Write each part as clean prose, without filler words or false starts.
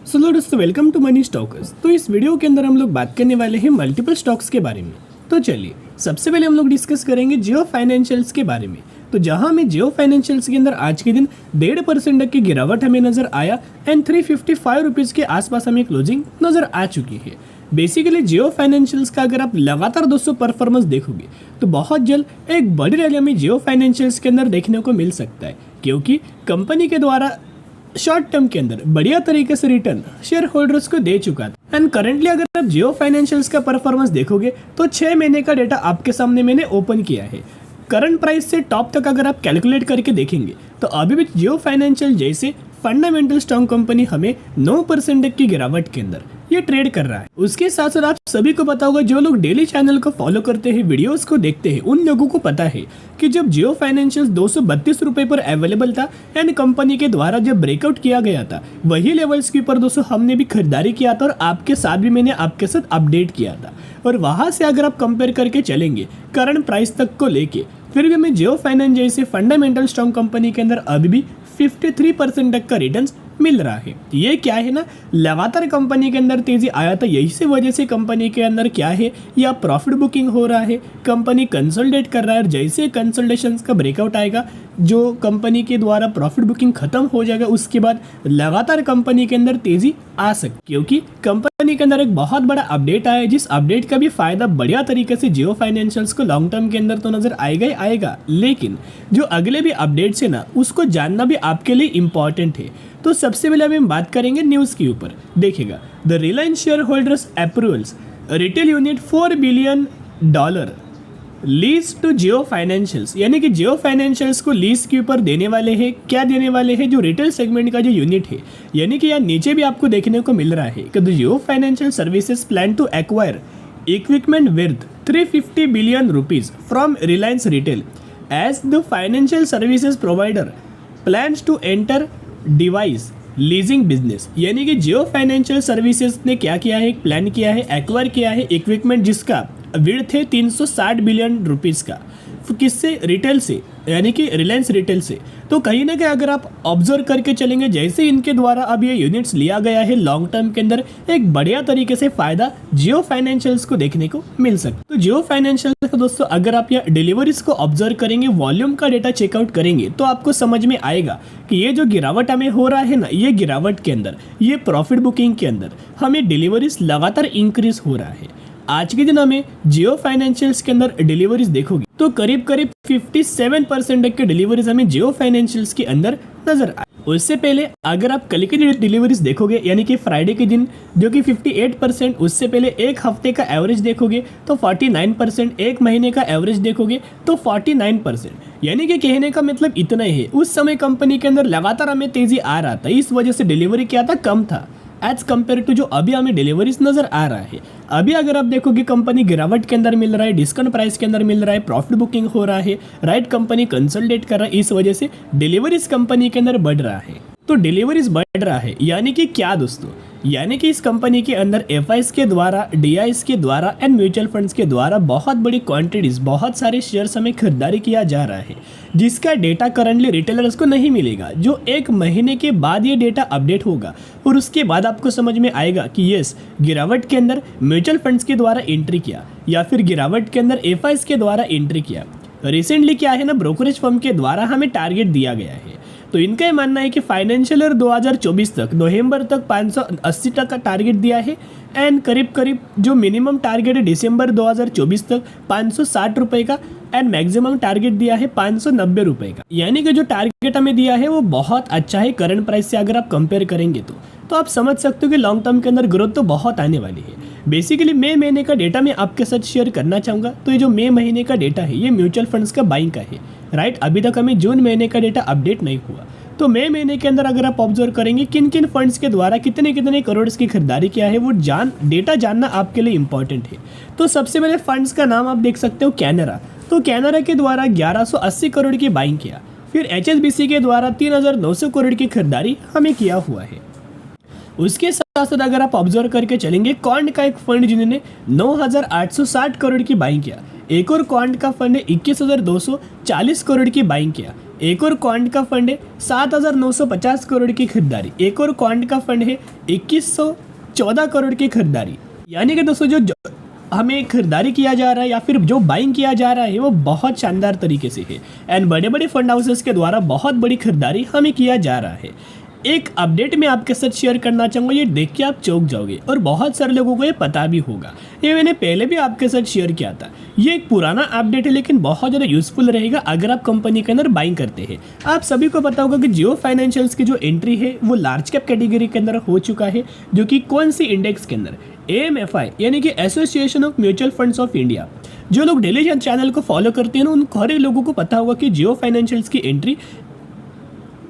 Hello दोस्तों, welcome to money stalkers. तो इस वीडियो के अंदर हम लोग बात करने वाले हैं मल्टीपल स्टॉक्स के बारे में। तो चलिए सबसे पहले हम लोग डिस्कस करेंगे जियो फाइनेंशियल्स के बारे में। तो जहां हमें जियो फाइनेंशियल्स के अंदर आज के दिन 1.5% तक की गिरावट हमें नजर आया एंड 355 रुपीज़ के आसपास हमें क्लोजिंग नजर आ चुकी है। बेसिकली जियो फाइनेंशियल्स का अगर आप लगातार दोस्तों परफॉर्मेंस देखोगे तो बहुत जल्द एक बड़ी रैली हमें जियो फाइनेंशियल्स के अंदर देखने को मिल सकता है, क्योंकि कंपनी के द्वारा शॉर्ट टर्म के अंदर बढ़िया तरीके से रिटर्न शेयर होल्डर्स को दे चुका था। एंड करंटली अगर आप जियो फाइनेंशियल्स का परफॉर्मेंस देखोगे तो 6 महीने का डेटा आपके सामने मैंने ओपन किया है। करंट प्राइस से टॉप तक अगर आप कैलकुलेट करके देखेंगे तो अभी भी जियो फाइनेंशियल जैसे फंडामेंटल स्ट्रॉन्ग कंपनी हमें 9% की गिरावट के अंदर ये ट्रेड कर रहा है। उसके साथ साथ आप सभी को पता होगा, जो लोग डेली चैनल को फॉलो करते हैं, वीडियोस को देखते हैं, उन लोगों को पता है कि जब जियो फाइनेंशियल 232 रुपए पर अवेलेबल था एंड कंपनी के द्वारा जब ब्रेकआउट किया गया था, वही लेवल्स के ऊपर दोस्तों हमने भी खरीदारी किया था और आपके साथ भी मैंने आपके साथ अपडेट किया था। और वहां से अगर आप कंपेयर करके चलेंगे करंट प्राइस तक को लेके, फिर भी हमें जियो फाइनेंस जैसे फंडामेंटल स्ट्रॉन्ग कंपनी के अंदर अभी भी 53% तक का रिटर्न्स मिल रहा है। ये क्या है ना, लगातार कंपनी के अंदर तेजी आया था, यही से वजह से कंपनी के अंदर क्या है, या प्रॉफिट बुकिंग हो रहा है, कंपनी कंसोलिडेट कर रहा है। और जैसे कंसोलिडेशन का ब्रेकआउट आएगा, जो कंपनी के द्वारा प्रॉफिट बुकिंग खत्म हो जाएगा, उसके बाद लगातार कंपनी के अंदर तेजी आ सकती, क्योंकि कंपनी के अंदर एक बहुत बड़ा अपडेट आया है, जिस अपडेट का भी फायदा बढ़िया तरीके से जियो फाइनेंशियल्स को लॉन्ग टर्म के अंदर तो नजर आएगा ही आएगा, लेकिन जो अगले भी अपडेट्स है ना, उसको जानना भी आपके लिए इंपॉर्टेंट है। तो सबसे पहले हम बात करेंगे न्यूज़ के ऊपर। देखिएगा, the Reliance shareholders approvals retail unit $4 billion lease to Jio financials, यानी कि जियो फाइनेंशियल्स को लीज के ऊपर देने वाले हैं। क्या देने वाले हैं? जो रिटेल सेगमेंट का जो यूनिट है, यानी कि यहाँ नीचे भी आपको देखने को मिल रहा है कि the Jio financial services plan to acquire equipment worth 350 billion rupees from Reliance retail as the financial services provider plans to enter device leasing business. यानी कि जियो फाइनेंशियल सर्विसेज ने क्या किया है, प्लान किया है, एक्वायर किया है इक्विपमेंट जिसका विर्थ है 360 बिलियन रुपीज़ का। किससे? रिटेल से, यानी कि रिलायंस रिटेल से। तो कहीं ना कहीं अगर आप ऑब्जर्व करके चलेंगे, जैसे इनके द्वारा अब ये यूनिट्स लिया गया है, लॉन्ग टर्म के अंदर एक बढ़िया तरीके से फायदा जियो फाइनेंशियल्स को देखने को मिल सकता है। तो जियो फाइनेंशियल्स का दोस्तों अगर आप यहाँ डिलीवरीज को ऑब्जर्व करेंगे, वॉल्यूम का डेटा चेकआउट करेंगे, तो आपको समझ में आएगा कि ये जो गिरावट हमें हो रहा है ना, ये गिरावट के अंदर, ये प्रॉफिट बुकिंग के अंदर हमें डिलीवरीज लगातार इंक्रीज हो रहा है। आज के दिन हमें जियो फाइनेंशियल्स के अंदर डिलीवरीज देखोगे तो करीब 57% तक के डिलीवरीज हमें जियो फाइनेंशियल्स के अंदर नजर आए। उससे पहले अगर आप कल की डिलीवरीज देखोगे, यानी कि फ्राइडे के दिन जो कि 58%, उससे पहले एक हफ्ते का एवरेज देखोगे तो 49%, एक महीने का एवरेज देखोगे तो 49%। यानी कि कहने का मतलब इतना ही है, उस समय कंपनी के अंदर लगातार हमें तेजी आ रहा था, इस वजह से डिलीवरी क्या था, कम था एज कम्पेयर टू जो अभी हमें डिलीवरीज नजर आ रहा है। अभी अगर आप देखोगे कंपनी गिरावट के अंदर मिल रहा है, डिस्काउंट प्राइस के अंदर मिल रहा है, प्रॉफिट बुकिंग हो रहा है, राइट, कंपनी कंसोलिडेट कर रहा है, इस वजह से डिलीवरीज कंपनी के अंदर बढ़ रहा है। तो डिलीवरीज बढ़ रहा है यानी कि क्या दोस्तों, यानी कि इस कंपनी के अंदर एफआईस के द्वारा, डीआईस के द्वारा एंड म्यूचुअल फंड्स के द्वारा बहुत बड़ी क्वांटिटीज, बहुत सारे शेयर्स हमें खरीदारी किया जा रहा है, जिसका डेटा करंटली रिटेलर्स को नहीं मिलेगा। जो एक महीने के बाद ये डेटा अपडेट होगा और उसके बाद आपको समझ में आएगा कि यस, गिरावट के अंदर म्यूचुअल फंड्स के द्वारा एंट्री किया या फिर गिरावट के अंदर एफआईस के द्वारा एंट्री किया। रिसेंटली क्या है ना, ब्रोकरेज फर्म के द्वारा हमें टारगेट दिया गया है। तो इनका ये मानना है कि फाइनेंशियल ईयर 2024 तक, नवंबर तक 580 तक का टारगेट दिया है एंड करीब जो मिनिमम टारगेट है दिसंबर 2024 तक 560 रुपये का एंड मैक्सिमम टारगेट दिया है 590 रुपये का। यानी कि जो टारगेट हमें दिया है वो बहुत अच्छा है करंट प्राइस से अगर आप कंपेयर करेंगे तो आप समझ सकते हो कि लॉन्ग टर्म के अंदर ग्रोथ तो बहुत आने वाली है। बेसिकली मई महीने का डेटा मैं आपके साथ शेयर करना चाहूँगा। तो ये जो मई महीने का डेटा है, ये म्यूचुअल फंड्स का बाइंग का है, राइट। अभी तक हमें जून महीने का डेटा अपडेट नहीं हुआ। तो मई महीने के अंदर अगर आप ऑब्जर्व करेंगे किन किन फंड्स के द्वारा कितने कितने करोड़ की खरीदारी किया है, वो डेटा जानना आपके लिए इंपॉर्टेंट है। तो सबसे पहले फंड्स का नाम आप देख सकते हो, कैनरा। तो कैनरा के द्वारा 1180 करोड़ की बाइंग किया। फिर एचएसबीसी के द्वारा 3900 करोड़ की खरीदारी हमें किया हुआ है। उसके साथ साथ अगर आप ऑब्जर्व करके चलेंगे, क्वांट का एक फंड जिन्होंने 9860 करोड़ की बाइंग किया। एक और क्वांट का फंड है 21,240 करोड़ की बाइंग किया। एक और क्वांट का फंड है 7,950 करोड़ की खरीदारी। एक और क्वांट का फंड है 2,114 करोड़ की खरीदारी। यानी कि दोस्तों जो हमें खरीदारी किया जा रहा है या फिर जो बाइंग किया जा रहा है वो बहुत शानदार तरीके से है एंड बड़े बड़े फंड हाउसेस के द्वारा बहुत बड़ी खरीदारी हमें किया जा रहा है। एक अपडेट मैं आपके साथ शेयर करना चाहूँगा, ये देख के आप चौंक जाओगे और बहुत सारे लोगों को ये पता भी होगा। ये मैंने पहले भी आपके साथ शेयर किया था। ये एक पुराना अपडेट है लेकिन बहुत ज़्यादा यूजफुल रहेगा अगर आप कंपनी के अंदर बाइंग करते हैं। आप सभी को पता होगा कि जियो फाइनेंशियल्स की जो एंट्री है वो लार्ज कैप कैटेगरी के अंदर हो चुका है, जो कि कौन सी इंडेक्स के अंदर, AMFI यानी कि association of mutual funds of India. जो लोग डेली चैनल को फॉलो करते हैं ना, उन सारे लोगों को पता होगा कि जियो फाइनेंशियल्स की एंट्री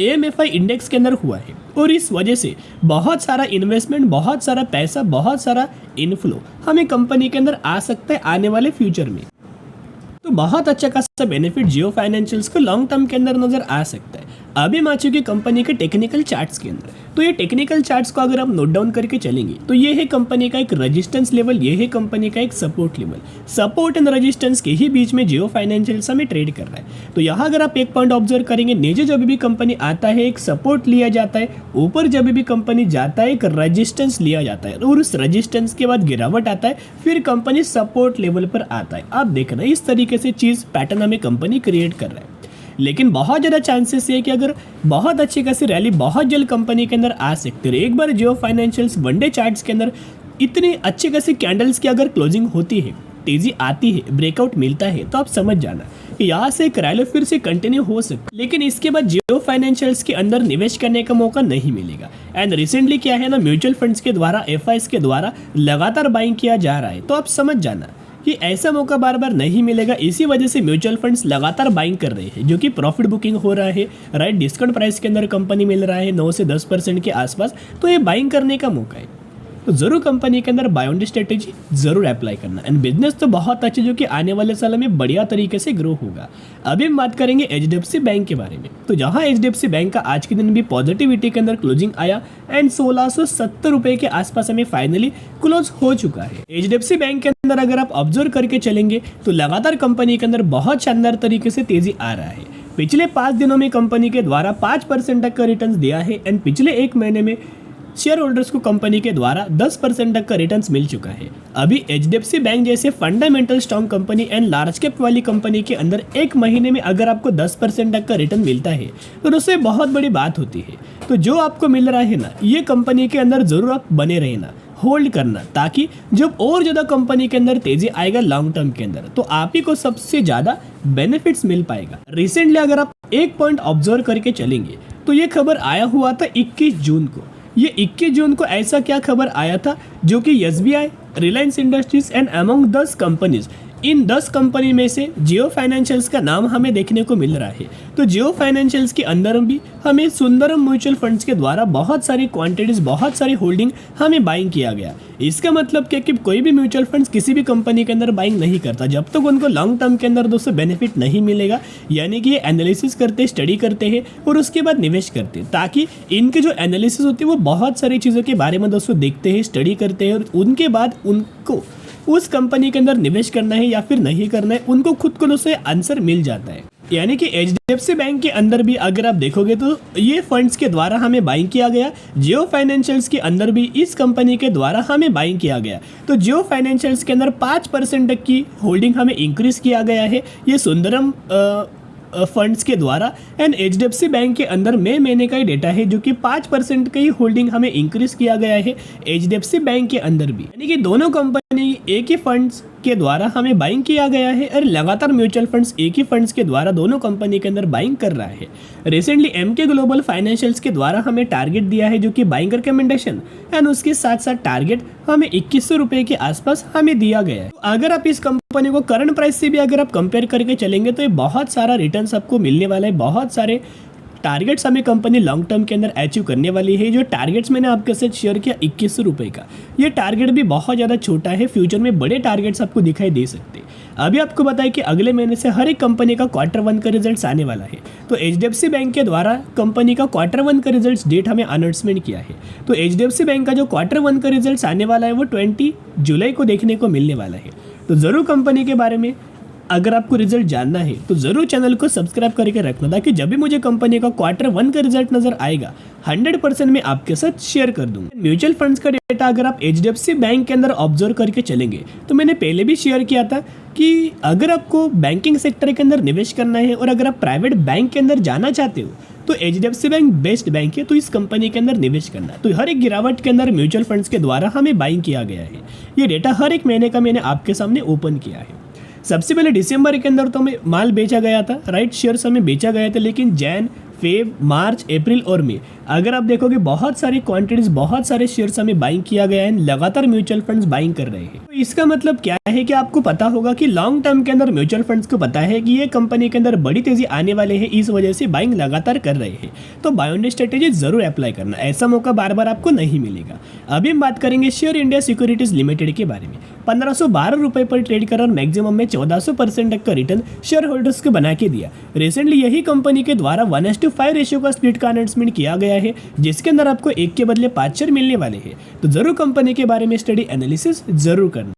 AMFI इंडेक्स के अंदर हुआ है और इस वजह से बहुत सारा इन्वेस्टमेंट, बहुत सारा पैसा, बहुत सारा इनफ्लो हमें कंपनी के अंदर आ सकता है आने वाले फ्यूचर में। तो बहुत अच्छा खासा बेनिफिट जियो फाइनेंशियल्स को लॉन्ग टर्म के अंदर नजर आ सकता है। अभी हम आ चुके कंपनी के टेक्निकल चार्ट्स के अंदर। तो ये टेक्निकल चार्ट्स को अगर आप नोट डाउन करके चलेंगे तो ये है कंपनी का एक रेजिस्टेंस लेवल, ये है कंपनी का एक support level. Support and resistance के ही बीच में जियो फाइनेंशियल्स हमें ट्रेड कर रहा है। तो यहाँ अगर आप एक पॉइंट ऑब्जर्व करेंगे, नीचे जब भी कंपनी आता है एक सपोर्ट लिया जाता है, ऊपर जब भी कंपनी जाता है एक रेजिस्टेंस लिया जाता है और उस रेजिस्टेंस के बाद गिरावट आता है, फिर कंपनी सपोर्ट लेवल पर आता है। आप देखना इस तरीके से चीज़ पैटर्न हमें कंपनी क्रिएट कर रहा है। लेकिन बहुत ज़्यादा चांसेस है कि अगर बहुत अच्छी खासी रैली बहुत जल्द कंपनी के अंदर आ सकती है। एक बार जियो फाइनेंशियल्स वनडे चार्ट्स के अंदर इतनी अच्छी खासी कैंडल्स की अगर क्लोजिंग होती है, तेजी आती है, ब्रेकआउट मिलता है, तो आप समझ जाना कि यहाँ से एक रैली फिर से कंटिन्यू हो सकती है। लेकिन इसके बाद जियो फाइनेंशियल्स के अंदर निवेश करने का मौका नहीं मिलेगा। एंड रिसेंटली क्या है ना, म्यूचुअल फंड्स के द्वारा, FIs के द्वारा लगातार बाइंग किया जा रहा है। तो आप समझ जाना कि ऐसा मौका बार बार नहीं मिलेगा। इसी वजह से म्यूचुअल फंड्स लगातार बाइंग कर रहे हैं, जो कि प्रॉफिट बुकिंग हो रहा है, राइट, डिस्काउंट प्राइस के अंदर कंपनी मिल रहा है 9 से 10% के आसपास। तो ये बाइंग करने का मौका है। तो जरूर कंपनी के अंदर बाय ऑन स्ट्रेटेजी जरूर अप्लाई करना। एंड बिजनेस तो बहुत अच्छे, जो कि आने वाले सालों में बढ़िया तरीके से ग्रो होगा। अभी हम बात करेंगे HDFC बैंक के बारे में। तो जहां HDFC बैंक का आज के दिन भी पॉजिटिविटी के अंदर क्लोजिंग आया एंड 1670 रुपए के आसपास हमें फाइनली क्लोज हो चुका है। HDFC बैंक के अंदर अगर आप ऑब्जर्व करके चलेंगे तो लगातार कंपनी के अंदर बहुत शानदार तरीके से तेजी आ रहा है। पिछले 5 दिनों में कंपनी के द्वारा 5% तक का रिटर्न दिया है एंड पिछले 1 महीने में शेयर होल्डर्स को कंपनी के द्वारा 10% तक का रिटर्न्स मिल चुका है। अभी HDFC बैंक जैसे fundamental strong company and large cap वाली कंपनी के अंदर 1 महीने में अगर आपको 10% तक का रिटर्न मिलता है तो उससे बहुत बड़ी बात होती है। तो जो आपको मिल रहा है ना, ये कंपनी के अंदर जरूर आप बने रहना, होल्ड करना, ताकि जब और ज़्यादा कंपनी के अंदर तेजी आएगा लॉन्ग टर्म के अंदर तो आप ही को सबसे ज़्यादा बेनिफिट्स मिल पाएगा। रिसेंटली अगर आप एक पॉइंट ऑब्जर्व करके चलेंगे तो ये खबर आया हुआ था 21 जून को। ये 21 जून को ऐसा क्या खबर आया था, जो कि SBI, Reliance industries and among 10 companies, in 10 company में से जियो फाइनेंशियल्स का नाम हमें देखने को मिल रहा है। तो जियो फाइनेंशियल्स के अंदर भी हमें सुंदरम म्यूचुअल फंड्स के द्वारा बहुत सारी क्वांटिटीज, बहुत सारी होल्डिंग हमें बाइंग किया गया। इसका मतलब क्या कि कोई भी म्यूचुअल फंड्स किसी भी कंपनी के अंदर बाइंग नहीं करता जब तक उनको लॉन्ग टर्म के अंदर दोस्तों बेनिफिट नहीं मिलेगा। यानी कि ये एनालिसिस करते, स्टडी करते हैं और उसके बाद निवेश करते हैं, ताकि इनके जो एनालिसिस होती है वो बहुत सारी चीज़ों के बारे में दोस्तों देखते हैं, स्टडी करते हैं और उनके बाद उनको उस कंपनी के अंदर निवेश करना है या फिर नहीं करना है, उनको खुद को उससे आंसर मिल जाता है। यानी कि HDFC बैंक के अंदर भी अगर आप देखोगे तो ये फंड्स के द्वारा हमें बाइंग किया गया। जियो फाइनेंशियल्स के अंदर भी इस कंपनी के द्वारा हमें बाइंग किया गया। तो जियो फाइनेंशियल्स के अंदर 5% तक की होल्डिंग हमें इंक्रीज किया गया है ये सुंदरम फंड्स के द्वारा। एंड HDFC बैंक के अंदर मई महीने का ही डेटा है, जो कि 5% की होल्डिंग हमें इंक्रीज किया गया है HDFC बैंक के अंदर भी। यानी कि दोनों कंपनी एक ही फंड्स के द्वारा हमें बाइंग किया गया है और लगातार म्यूचुअल फंड्स एक ही फंड्स के द्वारा दोनों कंपनी के अंदर बाइंग कर रहा है। रिसेंटली MK ग्लोबल फाइनेंशियल्स के द्वारा हमें टारगेट दिया है, जो कि बाइंग रिकमेंडेशन एंड उसके साथ साथ टारगेट हमें 2100 रुपये के आसपास हमें दिया गया है। तो अगर आप इस कंपनी को करंट प्राइस से भी अगर आप कंपेयर करके चलेंगे तो ये बहुत सारा रिटर्न्स आपको मिलने वाला है, बहुत सारे टारगेट्स हमें कंपनी लॉन्ग टर्म के अंदर अचीव करने वाली है। जो टारगेट्स मैंने आपके साथ शेयर किया 2100 रुपये का, ये टारगेट भी बहुत ज़्यादा छोटा है। फ्यूचर में बड़े टारगेट्स आपको दिखाई दे सकते हैं। अभी आपको बताया कि अगले महीने से हर एक कंपनी का Q1 का रिजल्ट्स आने वाला है। तो HDFC बैंक के द्वारा कंपनी का Q1 का रिजल्ट्स डेट हमें अनाउंसमेंट किया है। तो HDFC बैंक का जो Q1 का रिजल्ट्स आने वाला है वो 20 जुलाई को देखने को मिलने वाला है। तो ज़रूर कंपनी के बारे में अगर आपको रिजल्ट जानना है तो जरूर चैनल को सब्सक्राइब करके रखना, ताकि जब भी मुझे कंपनी का Q1 का रिजल्ट नजर आएगा 100% मैं आपके साथ शेयर कर दूंगा। म्यूचुअल फंड्स का डेटा अगर आप HDFC बैंक के अंदर ऑब्जर्व करके चलेंगे तो मैंने पहले भी शेयर किया था कि अगर आपको बैंकिंग सेक्टर के अंदर निवेश करना है और अगर आप प्राइवेट बैंक के अंदर जाना चाहते हो तो HDFC बैंक बेस्ट बैंक है, तो इस कंपनी के अंदर निवेश करना। तो हर एक गिरावट के अंदर म्यूचुअल फंड्स के द्वारा हमें बाइंग किया गया है। ये डेटा हर एक महीने का मैंने आपके सामने ओपन किया है। सबसे पहले दिसंबर के अंदर तो हमें माल बेचा गया था, राइट, शेयर्स हमें बेचा गया था, लेकिन जैन, फेब, मार्च, अप्रैल और मई अगर आप देखोगे बहुत सारी क्वांटिटीज, बहुत सारे शेयर्स हमें बाइंग किया गया है, लगातार म्यूचुअल फंड्स बाइंग कर रहे हैं। तो इसका मतलब क्या है कि आपको पता होगा कि लॉन्ग टर्म के अंदर म्यूचुअल फंड्स को पता है कि ये कंपनी के अंदर बड़ी तेजी आने वाले हैं, इस वजह से बाइंग लगातार कर रहे हैं। तो बाय ऑन स्ट्रेटेजी जरूर अप्लाई करना, ऐसा मौका बार बार आपको नहीं मिलेगा। अभी हम बात करेंगे शेयर इंडिया सिक्योरिटीज लिमिटेड के बारे में। 1512 रुपए पर ट्रेड कर और मैक्सिमम में 1400% तक का रिटर्न शेयर होल्डर्स को बना के दिया। रिसेंटली यही कंपनी के द्वारा 1:5 रेशियो का स्प्लिट का अनाउंसमेंट किया गया है, जिसके अंदर आपको 1 के बदले 5 शेयर मिलने वाले हैं। तो जरूर कंपनी के बारे में स्टडी एनालिसिस जरूर करना।